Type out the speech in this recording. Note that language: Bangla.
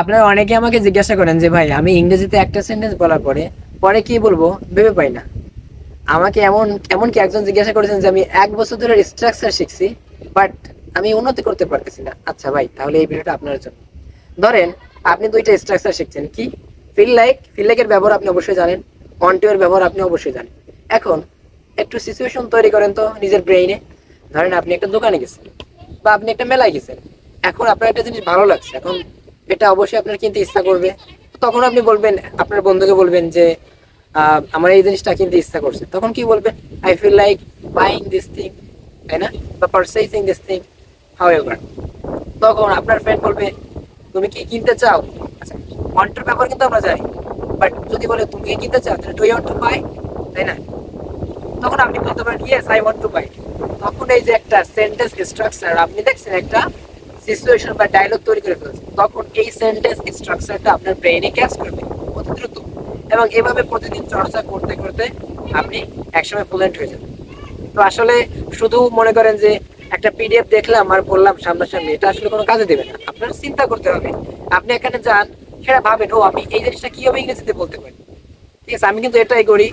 আপনারা অনেকে আমাকে জিজ্ঞাসা করেন যে ভাই আমি ইংরেজিতে একটা সেন্টেন্স বলার পরে পরে কি বলবো ভেবে পাই না। আমাকে এমনকি একজন জিজ্ঞাসা করেছেন যে আমি 1 বছর ধরে স্ট্রাকচার শিখছি, বাট আমি উন্নতি করতে পারতেছি না। আচ্ছা ভাই, তাহলে এই ভিডিওটা আপনার জন্য। ধরেন আপনি দুইটা স্ট্রাকচার শিখছেন, কি ফিল লাইকের ব্যবহার আপনি অবশ্যই জানেন, অন টু এর ব্যবহার আপনি অবশ্যই জানেন। এখন একটু সিচুয়েশন তৈরি করেন তো নিজের ব্রেইনে। ধরেন আপনি একটা দোকানে গেছেন বা আপনি একটা মেলায় গেছেন। এখন আপনার একটা জিনিস ভালো লাগছে, এখন এটা অবশ্যই আপনার কিনতে ইচ্ছা করবে। তখন আপনি বলবেন, আপনার বন্ধুকে বলবেন যে আমার এই জিনিসটা কিনতে ইচ্ছা করছে। তখন কি বলবেন? I feel like buying this thing, তাই না? বা পারচেজিং দিস থিং। হাউএভার, তখন আপনার ফ্রেন্ড বলবে তুমি কি কিনতে চাও? আচ্ছা, ওয়ান্টের ব্যাপার কিন্তু আমরা জানি, বাট যদি বলে তুমি কি কিনতে চাও, তাহলে do you want to buy, তাই না? তখন আপনি বলতে পারেন yes I want to buy. তখন এই যে একটা সেন্টেন্স স্ট্রাকচার আপনি দেখছেন, একটা সিচুয়েশন বা ডায়লগ তৈরি করে ফেলছেন, তখন এই সেন্টেন্স স্ট্রাকচারটা আপনার ব্রেইনে ক্যাচ করবে অতি দ্রুত। এবং এভাবে প্রতিদিন চর্চা করতে করতে আপনি একসময় ফ্লুয়েন্ট হয়ে যাবেন। তো আসলে শুধু মনে করেন যে একটা পিডিএফ দেখলাম আর বললাম সামনাসামনি, এটা আসলে কোনো কাজে দেবে না। আপনার চিন্তা করতে হবে, আপনি এখানে যান, সেটা ভাবেন ও আমি এই জিনিসটা কিভাবে ইংরেজিতে বলতে পারি। ঠিক আছে, আমি কিন্তু এটাই করি।